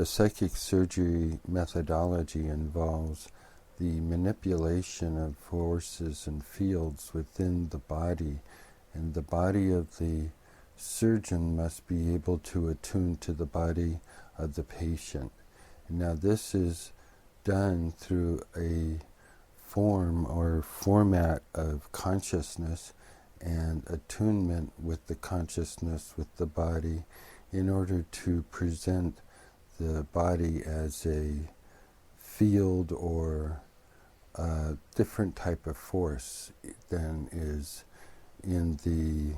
The psychic surgery methodology involves the manipulation of forces and fields within the body, and the body of the surgeon must be able to attune to the body of the patient. Now this is done through a form or format of consciousness and attunement with the consciousness with the body in order to present the body as a field or a different type of force than is in the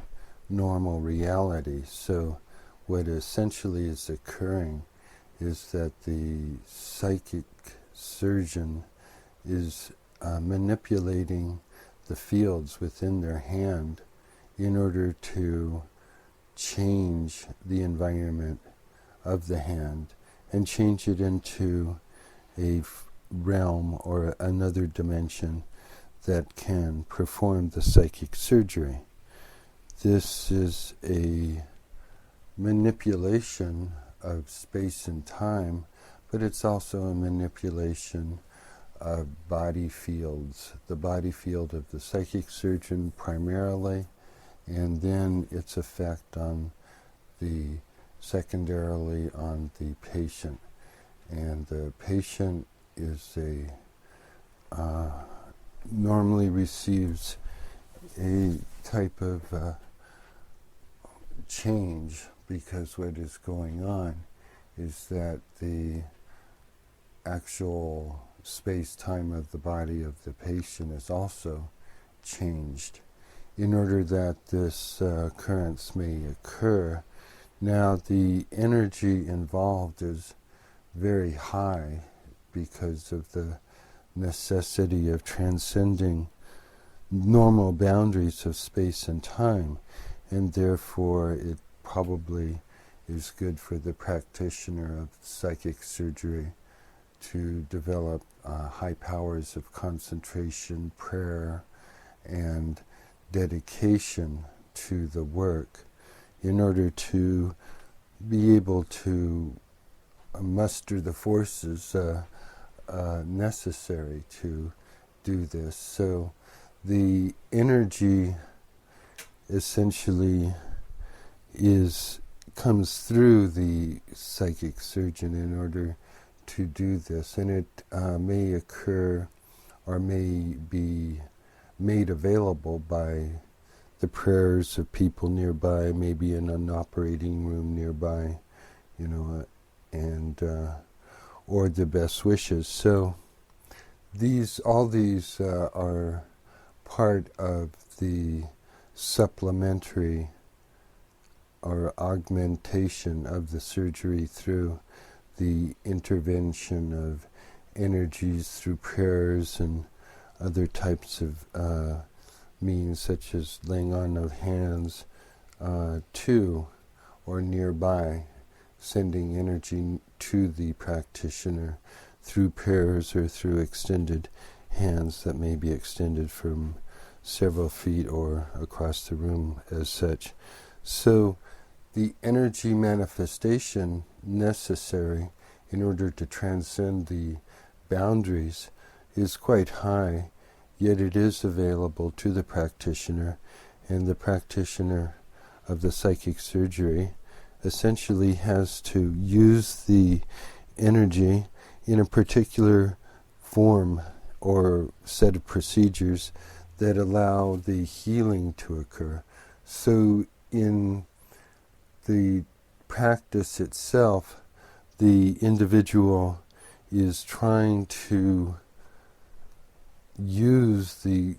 normal reality. So what essentially is occurring is that the psychic surgeon is manipulating the fields within their hand in order to change the environment of the hand and change it into a realm or another dimension that can perform the psychic surgery. This is a manipulation of space and time, but it's also a manipulation of body fields, the body field of the psychic surgeon primarily, and then its effect on secondarily on the patient. And the patient is normally receives a type of change, because what is going on is that the actual space-time of the body of the patient is also changed in order that this occurrence may occur. Now the energy involved is very high because of the necessity of transcending normal boundaries of space and time, and therefore it probably is good for the practitioner of psychic surgery to develop high powers of concentration, prayer, and dedication to the work in order to be able to muster the forces necessary to do this. So the energy essentially comes through the psychic surgeon in order to do this, and it may occur or may be made available by the prayers of people nearby, maybe in an operating room nearby, and or the best wishes. So all these are part of the supplementary or augmentation of the surgery through the intervention of energies through prayers and other types of means, such as laying on of hands to or nearby, sending energy to the practitioner through prayers or through extended hands that may be extended from several feet or across the room as such. So the energy manifestation necessary in order to transcend the boundaries is quite high, yet it is available to the practitioner, and the practitioner of the psychic surgery essentially has to use the energy in a particular form or set of procedures that allow the healing to occur. So in the practice itself, the individual is trying to use the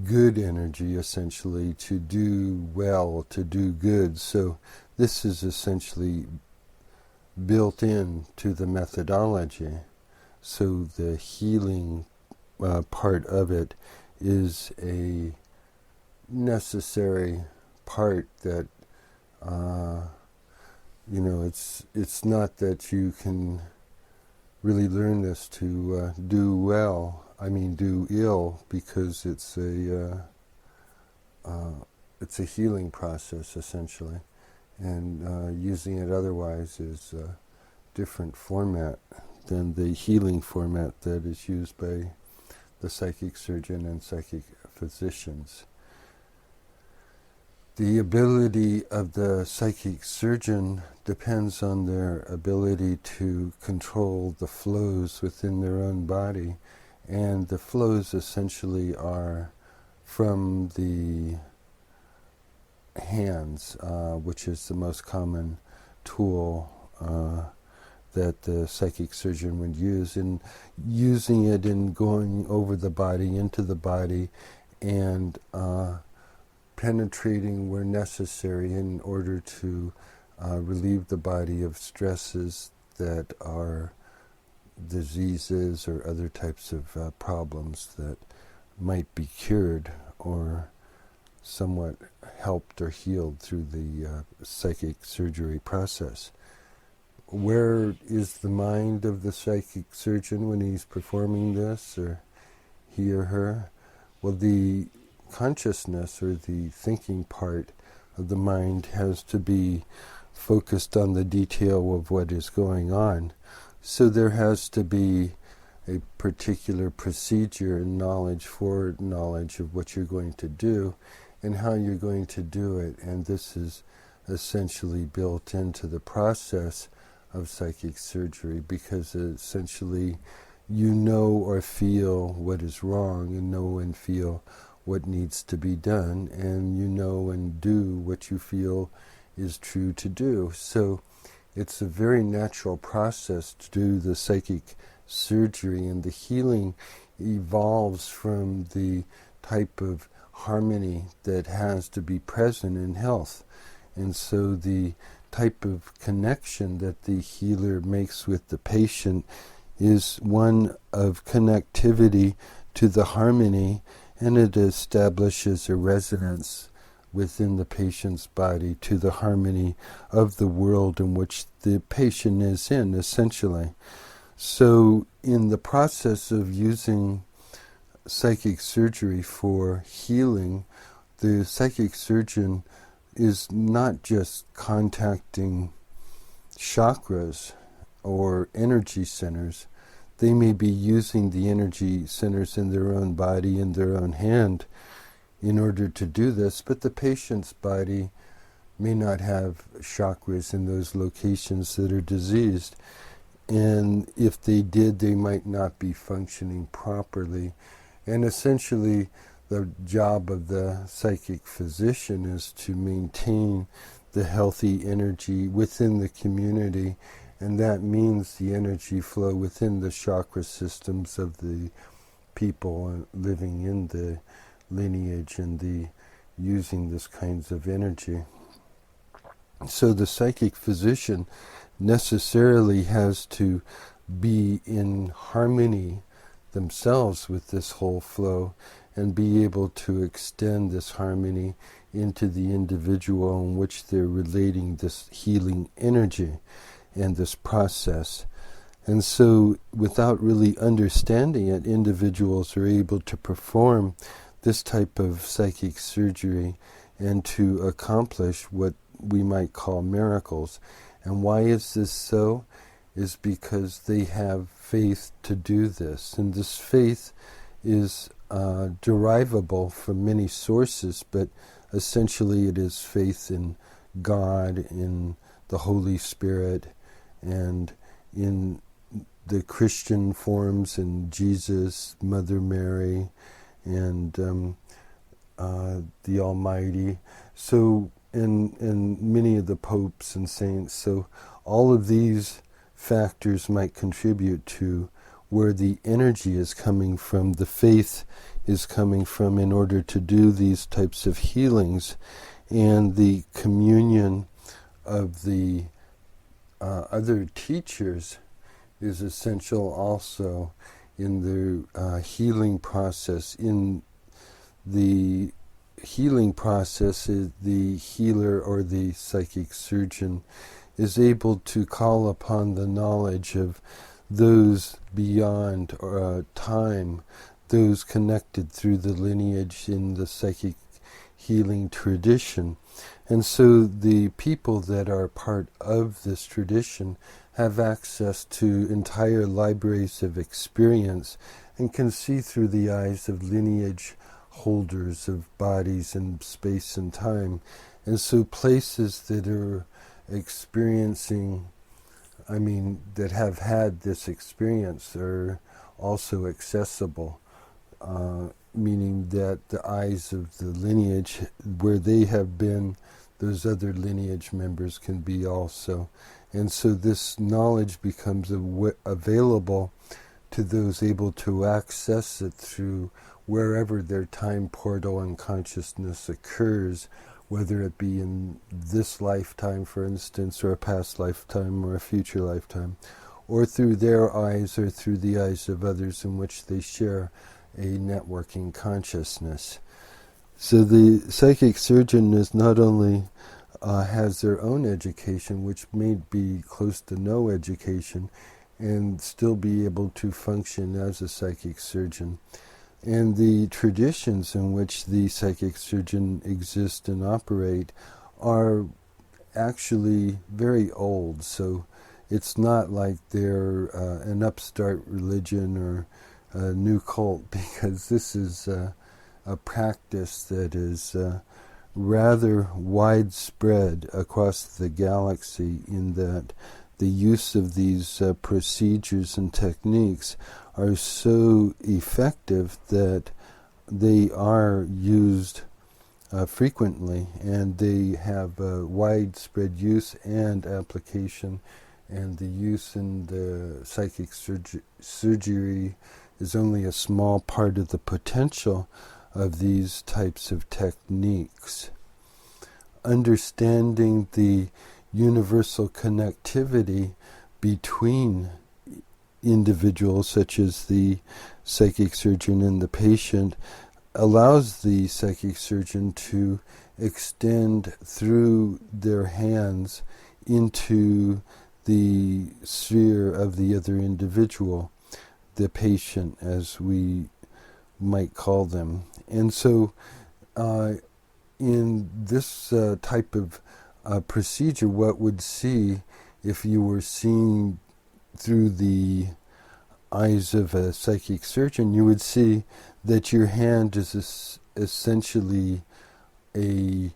good energy essentially to do well, to do good. So this is essentially built in to the methodology. So the healing part of it is a necessary part that it's not that you can really learn this to do well. I mean, do ill, because it's a healing process essentially, and using it otherwise is different format than the healing format that is used by the psychic surgeon and psychic physicians. The ability of the psychic surgeon depends on their ability to control the flows within their own body, and the flows essentially are from the hands, which is the most common tool that the psychic surgeon would use, in using it in going over the body, into the body, and penetrating where necessary in order to relieve the body of stresses that are diseases or other types of problems that might be cured or somewhat helped or healed through the psychic surgery process. Where is the mind of the psychic surgeon when he's performing this, or he or her? Well, the consciousness or the thinking part of the mind has to be focused on the detail of what is going on. So there has to be a particular procedure and knowledge of what you're going to do and how you're going to do it. And this is essentially built into the process of psychic surgery, because essentially you know or feel what is wrong and know and feel what needs to be done, and you know and do what you feel is true to do. So it's a very natural process to do the psychic surgery, and the healing evolves from the type of harmony that has to be present in health. And so the type of connection that the healer makes with the patient is one of connectivity to the harmony, and it establishes a resonance within the patient's body to the harmony of the world in which the patient is in, essentially. So in the process of using psychic surgery for healing, the psychic surgeon is not just contacting chakras or energy centers. They may be using the energy centers in their own body, in their own hand, in order to do this, but the patient's body may not have chakras in those locations that are diseased. And if they did, they might not be functioning properly. And essentially, the job of the psychic physician is to maintain the healthy energy within the community, and that means the energy flow within the chakra systems of the people living in the lineage and the using this kinds of energy. So the psychic physician necessarily has to be in harmony themselves with this whole flow and be able to extend this harmony into the individual in which they're relating this healing energy and this process. And so without really understanding it, individuals are able to perform this type of psychic surgery and to accomplish what we might call miracles. And why is this so? Is because they have faith to do this. And this faith is derivable from many sources, but essentially it is faith in God, in the Holy Spirit, and in the Christian forms, in Jesus, Mother Mary, and the Almighty. So, and many of the popes and saints. So all of these factors might contribute to where the energy is coming from, the faith is coming from, in order to do these types of healings. And the communion of the other teachers is essential also in the healing process. In the healing process, the healer or the psychic surgeon is able to call upon the knowledge of those beyond time, those connected through the lineage in the psychic healing tradition. And so the people that are part of this tradition have access to entire libraries of experience and can see through the eyes of lineage holders of bodies in space and time. And so places that are experiencing, that have had this experience are also accessible, meaning that the eyes of the lineage where they have been, those other lineage members can be also. And so this knowledge becomes available to those able to access it through wherever their time portal and consciousness occurs, whether it be in this lifetime, for instance, or a past lifetime or a future lifetime, or through their eyes or through the eyes of others in which they share a networking consciousness. So the psychic surgeon is not only has their own education, which may be close to no education, and still be able to function as a psychic surgeon. And the traditions in which the psychic surgeon exists and operate are actually very old. So it's not like they're an upstart religion or a new cult, because this is a practice that is rather widespread across the galaxy, in that the use of these procedures and techniques are so effective that they are used frequently, and they have widespread use and application, and the use in the psychic surgery is only a small part of the potential of these types of techniques. Understanding the universal connectivity between individuals, such as the psychic surgeon and the patient, allows the psychic surgeon to extend through their hands into the sphere of the other individual, the patient, as we might call them. And so in this type of procedure, what would see, if you were seeing through the eyes of a psychic surgeon, you would see that your hand is essentially a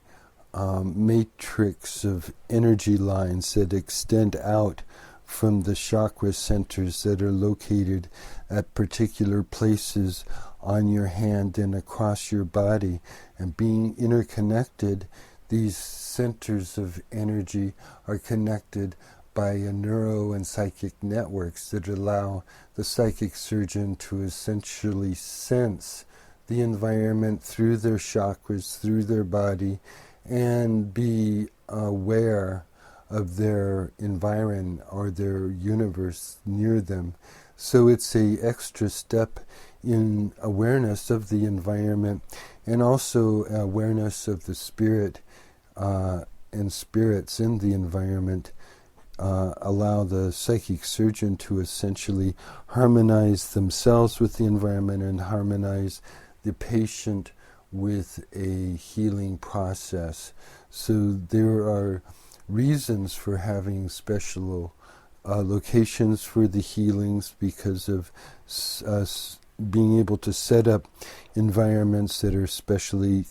matrix of energy lines that extend out from the chakra centers that are located at particular places on your hand and across your body. And being interconnected, these centers of energy are connected by a neuro and psychic networks that allow the psychic surgeon to essentially sense the environment through their chakras, through their body, and be aware of their environment or their universe near them. So it's a extra step in awareness of the environment, and also awareness of the spirit and spirits in the environment. Allow the psychic surgeon to essentially harmonize themselves with the environment and harmonize the patient with a healing process. So there are reasons for having special locations for the healings, because of us being able to set up environments that are especially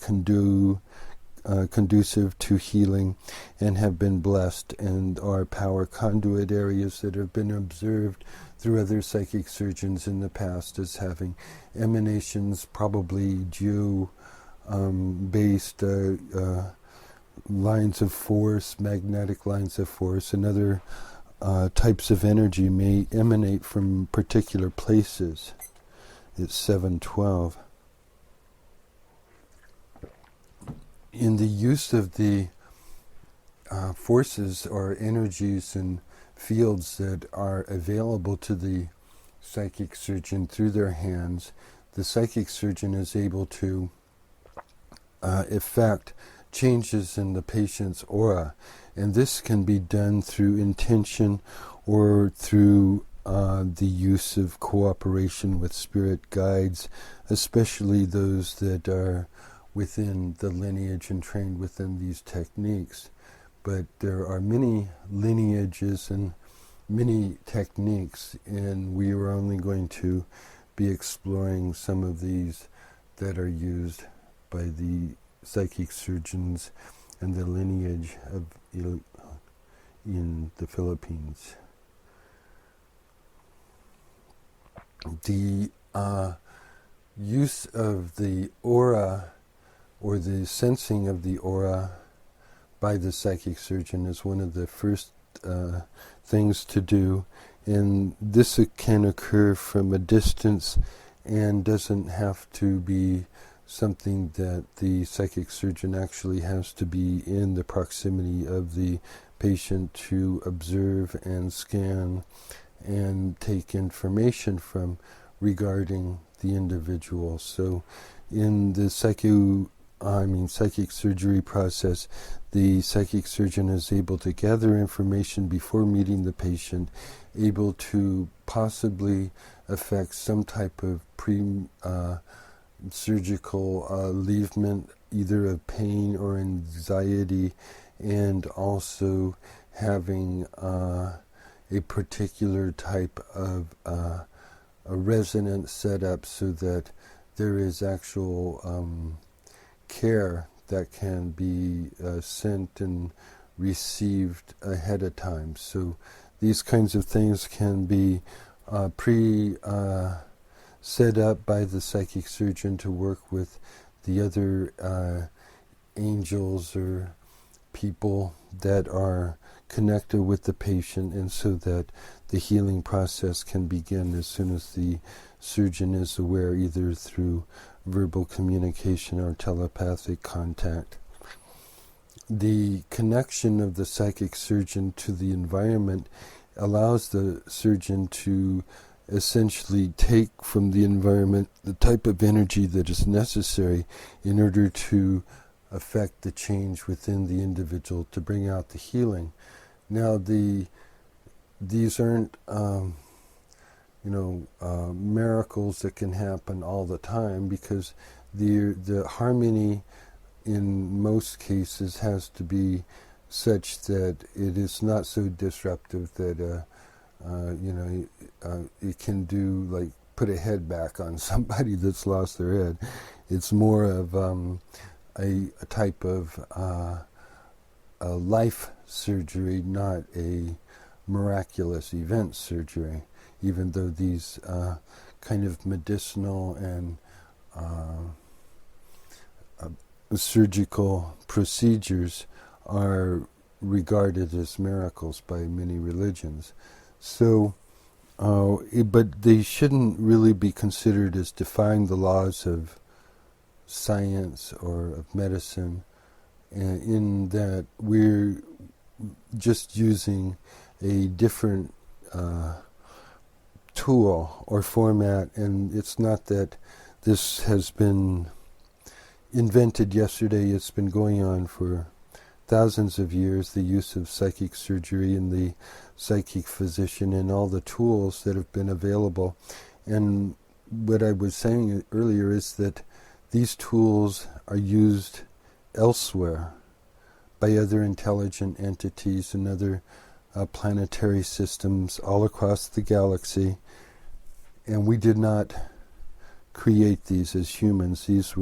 conducive to healing and have been blessed, and are power conduit areas that have been observed through other psychic surgeons in the past as having emanations, probably geo-based lines of force, magnetic lines of force, and other types of energy may emanate from particular places. It's 712. In the use of the forces or energies and fields that are available to the psychic surgeon through their hands, the psychic surgeon is able to effect changes in the patient's aura. And this can be done through intention or through the use of cooperation with spirit guides, especially those that are within the lineage and trained within these techniques. But there are many lineages and many techniques, and we are only going to be exploring some of these that are used by the psychic surgeons and the lineage of in the Philippines. The use of the aura or the sensing of the aura by the psychic surgeon is one of the first things to do, and this can occur from a distance and doesn't have to be something that the psychic surgeon actually has to be in the proximity of the patient to observe and scan and take information from regarding the individual. So in the psychic surgery process, the psychic surgeon is able to gather information before meeting the patient, able to possibly affect some type of surgical alleviation, either of pain or anxiety, and also having a particular type of a resonance set up so that there is actual care that can be sent and received ahead of time. So these kinds of things can be set up by the psychic surgeon to work with the other angels or people that are connected with the patient, and so that the healing process can begin as soon as the surgeon is aware, either through verbal communication or telepathic contact. The connection of the psychic surgeon to the environment allows the surgeon to essentially take from the environment the type of energy that is necessary in order to affect the change within the individual to bring out the healing. Now, these aren't miracles that can happen all the time, because the harmony in most cases has to be such that it is not so disruptive that it can do, like, put a head back on somebody that's lost their head. It's more of a type of a life surgery, not a miraculous event surgery, even though these kind of medicinal and surgical procedures are regarded as miracles by many religions. So, but they shouldn't really be considered as defying the laws of science or of medicine, in that we're just using a different tool or format, and it's not that this has been invented yesterday. It's been going on for thousands of years, the use of psychic surgery and the psychic physician and all the tools that have been available. And what I was saying earlier is that these tools are used elsewhere by other intelligent entities and other planetary systems all across the galaxy, and we did not create these as humans. These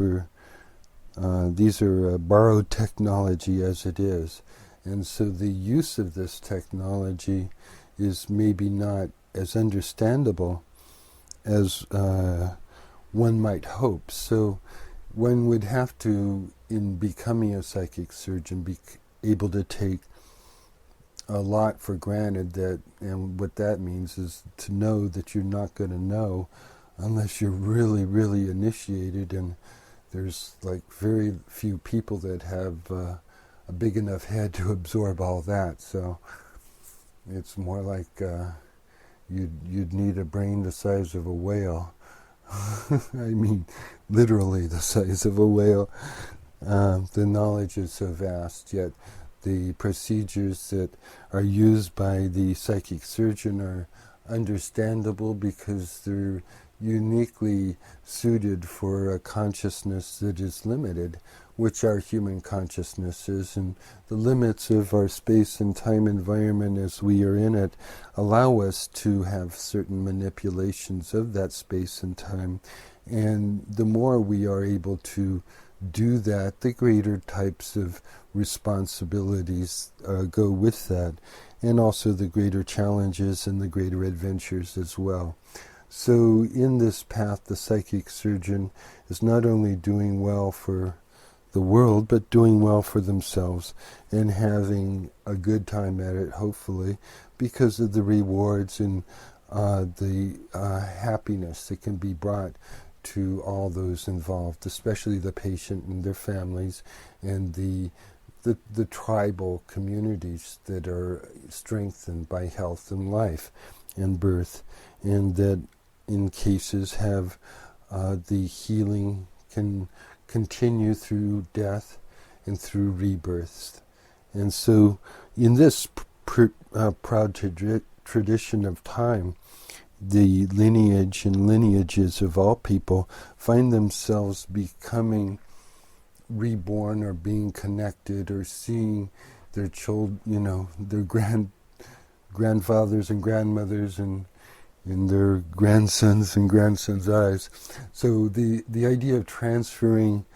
are borrowed technology as it is, and so the use of this technology is maybe not as understandable as one might hope. So one would have to, in becoming a psychic surgeon, be able to take a lot for granted, that, and what that means is to know that you're not going to know unless you're really, really initiated, and there's like very few people that have a big enough head to absorb all that. So it's more like you'd need a brain the size of a whale. I mean, literally the size of a whale. The knowledge is so vast, yet the procedures that are used by the psychic surgeon are understandable because they're uniquely suited for a consciousness that is limited, which our human consciousness is, and the limits of our space and time environment as we are in it allow us to have certain manipulations of that space and time. And the more we are able to do that, the greater types of responsibilities go with that, and also the greater challenges and the greater adventures as well. So in this path, the psychic surgeon is not only doing well for the world, but doing well for themselves and having a good time at it, hopefully, because of the rewards and the happiness that can be brought to all those involved, especially the patient and their families and the tribal communities that are strengthened by health and life and birth, and that in cases have the healing can continue through death and through rebirths. And so in this proud tradition of time, the lineage and lineages of all people find themselves becoming reborn or being connected or seeing their children, their grandfathers and grandmothers and in their grandsons and grandsons' eyes. So the idea of transferring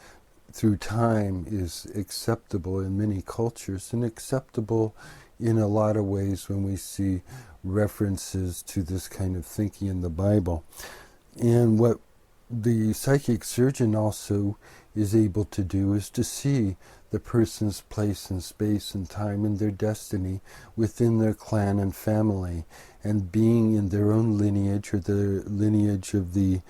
through time is acceptable in many cultures and acceptable in a lot of ways when we see references to this kind of thinking in the Bible. And what the psychic surgeon also is able to do is to see the person's place in space and time and their destiny within their clan and family, and being in their own lineage or the lineage of the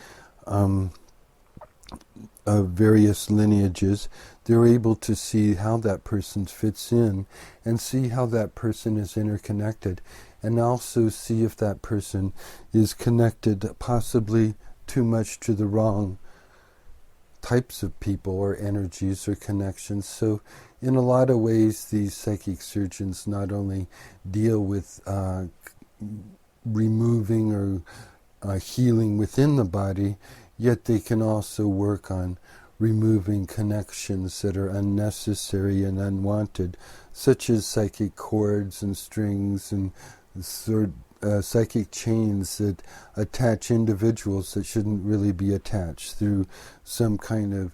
various lineages, they're able to see how that person fits in and see how that person is interconnected, and also see if that person is connected possibly too much to the wrong types of people or energies or connections. So in a lot of ways, these psychic surgeons not only deal with removing or healing within the body, yet they can also work on removing connections that are unnecessary and unwanted, such as psychic cords and strings and psychic chains that attach individuals that shouldn't really be attached through some kind of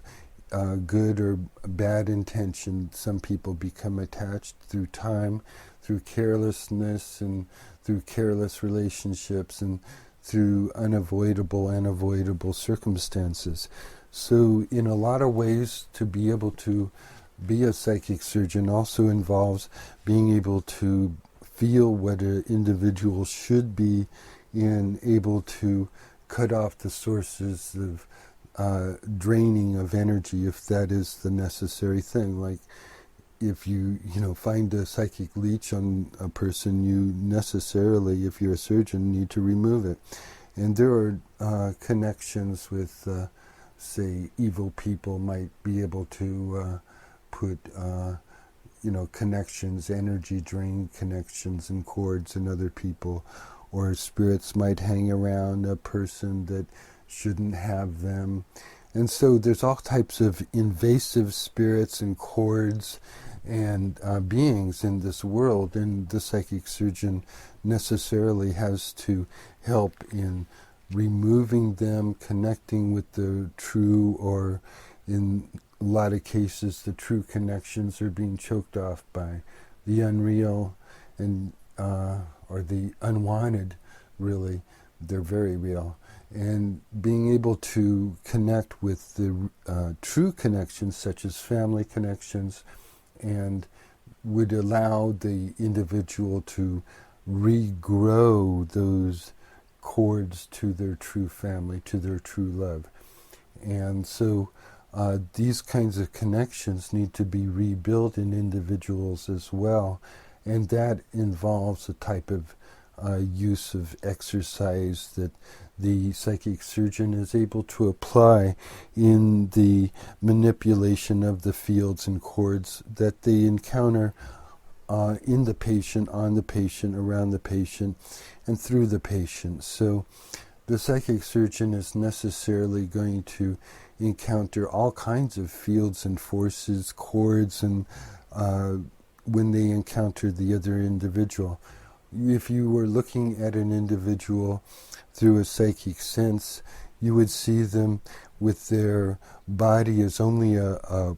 good or bad intention. Some people become attached through time, through carelessness, and through careless relationships, and through unavoidable circumstances. So in a lot of ways, to be able to be a psychic surgeon also involves being able to feel what an individual should be and able to cut off the sources of draining of energy, if that is the necessary thing. Like if you find a psychic leech on a person, you necessarily, if you're a surgeon, need to remove it. And there are connections with, say, evil people might be able to put connections, energy drain connections and cords in other people, or spirits might hang around a person that shouldn't have them. And so there's all types of invasive spirits and cords and beings in this world, and the psychic surgeon necessarily has to help in removing them, connecting with the true, or in a lot of cases the true connections are being choked off by the unreal and or the unwanted. Really, they're very real. And being able to connect with the true connections, such as family connections, and would allow the individual to regrow those cords to their true family, to their true love. And so these kinds of connections need to be rebuilt in individuals as well, and that involves a type of use of exercise that the psychic surgeon is able to apply in the manipulation of the fields and cords that they encounter in the patient, on the patient, around the patient, and through the patient. So the psychic surgeon is necessarily going to encounter all kinds of fields and forces, chords, and when they encounter the other individual. If you were looking at an individual through a psychic sense, you would see them with their body as only a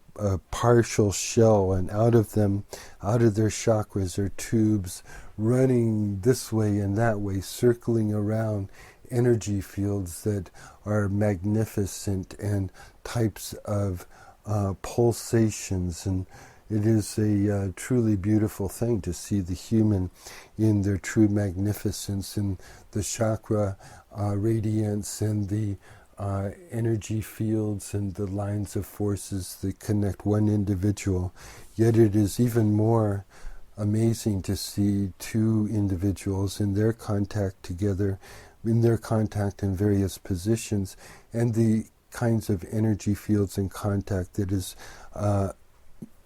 partial shell, and out of their chakras are tubes running this way and that way, circling around energy fields that are magnificent and types of pulsations. And it is a truly beautiful thing to see the human in their true magnificence, and the chakra radiance and the energy fields and the lines of forces that connect one individual. Yet it is even more amazing to see two individuals in their contact together, in their contact in various positions, and the kinds of energy fields and contact that is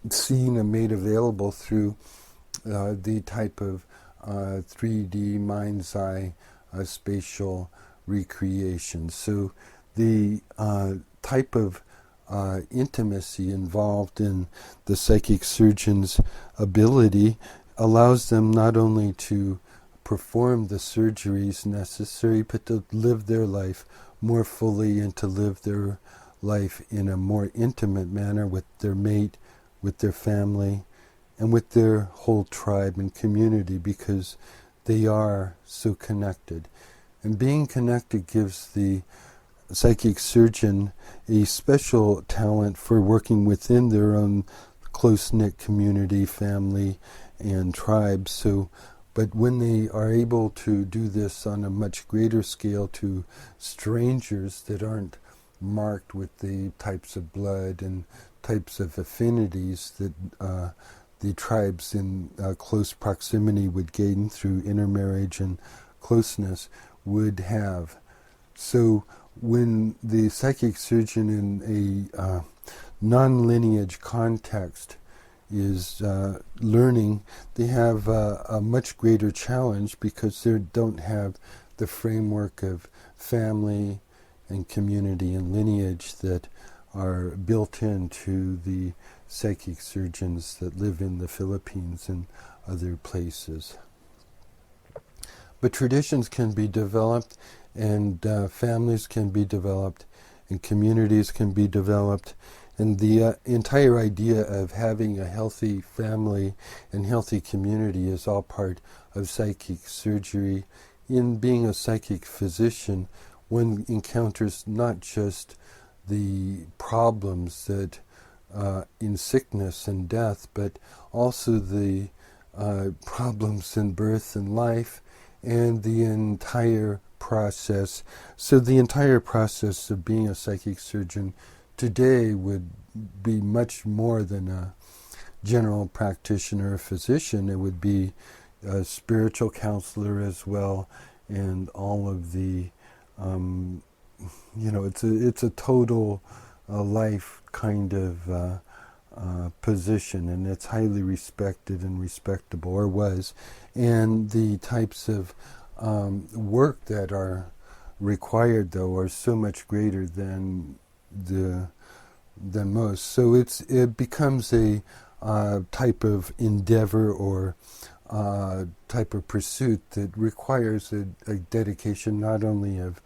seen and made available through the type of 3D mind's eye spatial recreation. So the type of intimacy involved in the psychic surgeon's ability allows them not only to perform the surgeries necessary, but to live their life more fully and to live their life in a more intimate manner with their mate, with their family, and with their whole tribe and community, because they are so connected. And being connected gives the psychic surgeon a special talent for working within their own close-knit community, family, and tribe. But when they are able to do this on a much greater scale to strangers that aren't marked with the types of blood and types of affinities that the tribes in close proximity would gain through intermarriage and closeness would have. So when the psychic surgeon in a non-lineage context is learning, they have a much greater challenge because they don't have the framework of family and community and lineage that are built into the psychic surgeons that live in the Philippines and other places. But traditions can be developed, and families can be developed, and communities can be developed. And the entire idea of having a healthy family and healthy community is all part of psychic surgery. In being a psychic physician, one encounters not just the problems that in sickness and death, but also the problems in birth and life, and the entire process. So the entire process of being a psychic surgeon today would be much more than a general practitioner or physician. It would be a spiritual counselor as well, and all of the, it's a total life kind of position, and it's highly respected and respectable, or was. And the types of work that are required, though, are so much greater than most. So it becomes a type of endeavor or type of pursuit that requires a dedication not only of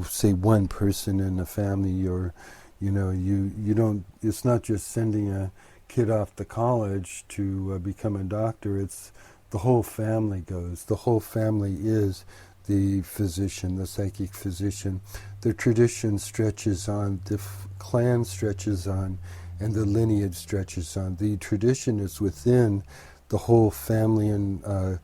say one person in a family, or you don't, it's not just sending a kid off to college to become a doctor. It's the whole family goes. The whole family is the physician, the psychic physician. The tradition stretches on, the clan stretches on, and the lineage stretches on. The tradition is within the whole family and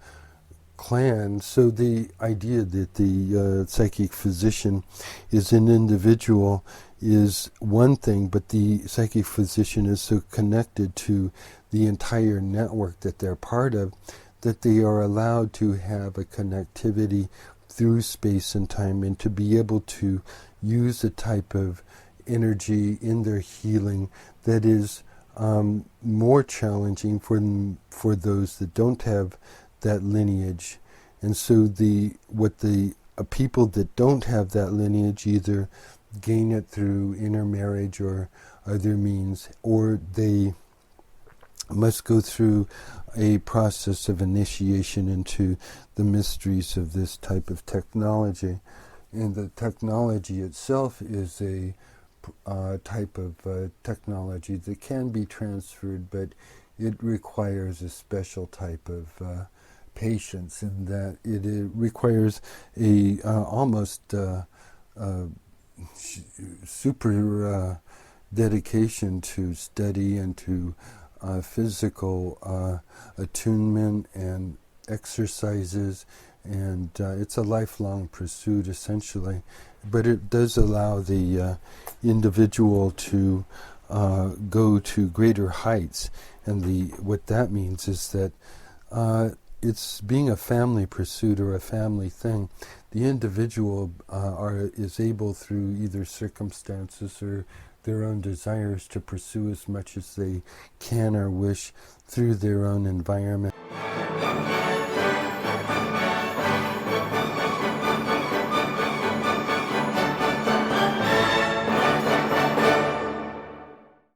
clan. So the idea that the psychic physician is an individual is one thing, but the psychic physician is so connected to the entire network that they're part of, that they are allowed to have a connectivity through space and time, and to be able to use a type of energy in their healing that is more challenging for those that don't have that lineage. And so what the people that don't have that lineage either gain it through intermarriage or other means, or they must go through a process of initiation into the mysteries of this type of technology. And the technology itself is a type of technology that can be transferred, but it requires a special type of patience, in that it requires a almost super dedication to study and to physical attunement and exercises, and it's a lifelong pursuit essentially. But it does allow the individual to go to greater heights, and what that means is that it's being a family pursuit or a family thing. The individual is able, through either circumstances or their own desires, to pursue as much as they can or wish through their own environment.